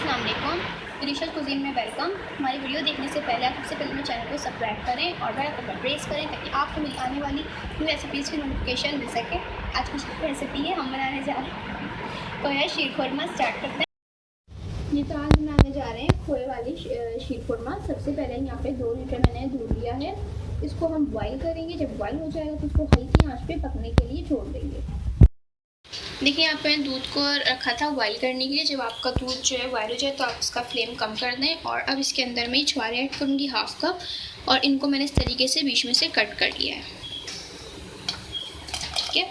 अस्सलाम वालेकुम, delicious cuisine में वेलकम। हमारी वीडियो देखने से पहले आप सबसे पहले मेरे चैनल को सब्सक्राइब करें और बेल आइकन पर प्रेस करें ताकि आपको मेरी आने वाली न्यू रेसिपीज़ की नोटिफिकेशन मिल सके। आज की रेसिपी है हम बनाने जा रहे हैं खोया शीर खुरमा। स्टार्ट करते हैं। ये तो आज बनाने जा रहे हैं खोए वाली शीर खुरमा। सबसे पहले यहाँ पे 2 लीटर मैंने दूध लिया है। इसको हम बॉईल करेंगे। जब बॉईल हो जाएगा तो इसको हल्की आंच पे पकने के लिए छोड़ देंगे। देखिए यहाँ पे दूध को रखा था बॉईल करने के लिए। जब आपका दूध जो है बॉईल हो जाए तो आप इसका फ्लेम कम कर दें। और अब इसके अंदर मैं छुआरे ऐड करूँगी 1/2 कप, और इनको मैंने इस तरीके से बीच में से कट कर लिया है। ठीक है,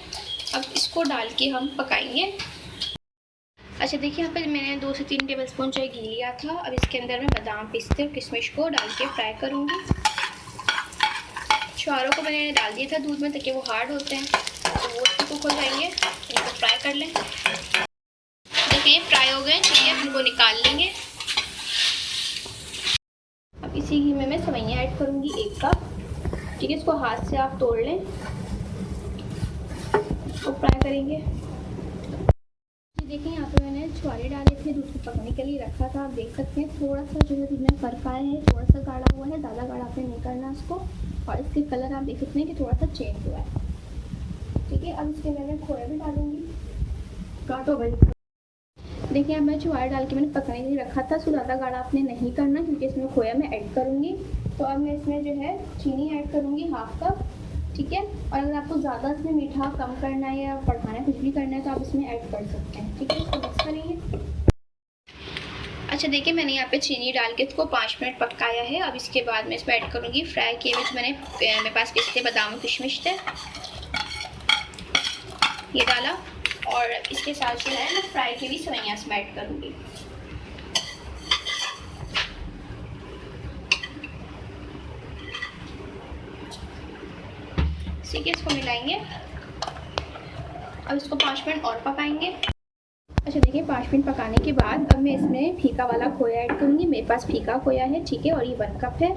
अब इसको डाल के हम पकाएंगे। अच्छा देखिए यहाँ पे मैंने 2 से 3 टेबलस्पून जो है घी लिया था। अब इसके अंदर मैं बादाम, पिस्ते और किशमिश को डाल के फ्राई करूँगी। छुआरों को मैंने डाल दिया था दूध में ताकि वो हार्ड होते हैं, तो वो कुक हो जाएंगे। इनको फ्राई कर लें। देखिए फ्राई हो गए, ठीक है, इनको निकाल लेंगे। अब इसी घी में मैं सेवइयाँ ऐड करूँगी 1 कप। ठीक है, इसको हाथ से आप तोड़ लें, इसको फ्राई करेंगे। देखिए यहाँ पे मैंने छुआरे डाले थे, दूध को पकने के लिए रखा था। आप देख सकते हैं थोड़ा सा जो है दूध में फर्क आया है, थोड़ा सा गाढ़ा हुआ है, ज़्यादा गाढ़ा आपने नहीं करना इसको। और इसके कलर आप देख सकते हैं कि थोड़ा सा चेंज हुआ है। ठीक है, अब इसके अंदर मैं खोया भी डालूंगी। काटो भाई। देखिए अब मैं छुआरे डाल के मैंने पकने के लिए रखा था। इसको ज़्यादा गाढ़ा आपने नहीं करना क्योंकि इसमें खोया मैं ऐड करूँगी। तो अब मैं इसमें जो है चीनी ऐड करूँगी 1/2 कप। ठीक है, और अगर आपको ज़्यादा इसमें मीठा कम करना है या बढ़ाना है, कुछ भी करना है, तो आप इसमें ऐड कर सकते हैं। ठीक है, इसको मिक्स करेंगे। अच्छा देखिए मैंने यहाँ पे चीनी डाल के इसको 5 मिनट पकाया है। अब इसके बाद मैं इसमें ऐड करूँगी फ्राई किए हुए मेरे पास पिस्ते, बादाम और किशमिश थे, ये डाला। और इसके साथ जो है मैं फ्राई की हुई सेवइयाँ इसमें ऐड करूँगी। ठीक है, इसको मिलाएंगे। अब इसको 5 मिनट और पकाएंगे। अच्छा देखिए 5 मिनट पकाने के बाद अब मैं इसमें फीका वाला खोया ऐड करूँगी। मेरे पास फीका खोया है, ठीक है, और ये 1 कप है।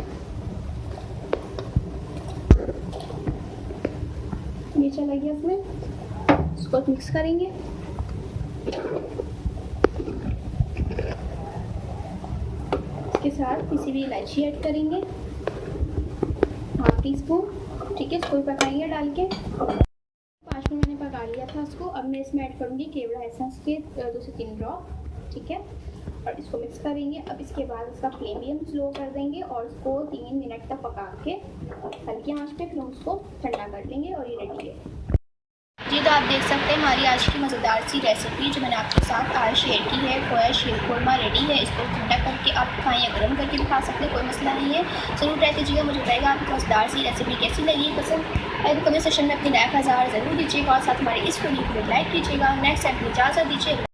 ये चला गया इसमें, इसको मिक्स करेंगे। इसके साथ किसी भी इलायची ऐड करेंगे 1/2 टीस्पून। ठीक है, इसको भी पकाएंगे डाल के। 5 मिनट मैंने पका लिया था इसको। अब मैं इसमें ऐड करूँगी केवड़ा एसेंस के 2 से 3 ड्रॉप। ठीक है, और इसको मिक्स करेंगे। अब इसके बाद इसका फ्लेम भी हम स्लो कर देंगे और इसको 3 मिनट तक पका के हल्की आंच पे फिर उसको ठंडा कर लेंगे और ये रेडी है। जी तो आप देख सकते हैं हमारी आज की मज़ेदार सी रेसिपी जो मैंने आपके साथ आज शेयर की है, खोया शीर खुरमा रेडी है। इसको ठंडा करके आप खाएं या गर्म करके भी खा सकते हैं, कोई मसला नहीं है। ज़रूर ट्राई कीजिएगा, मुझे बताएगा आपकी मज़ेदार सी रेसिपी कैसी लगी पसंद है तो कमेंट सेक्शन में अपनी राय का इज़हार ज़रूर दीजिएगा और साथ हमारे इस वीडियो को लाइक कीजिएगा। नेक्स्ट टाइम की इजाज़त दीजिएगा।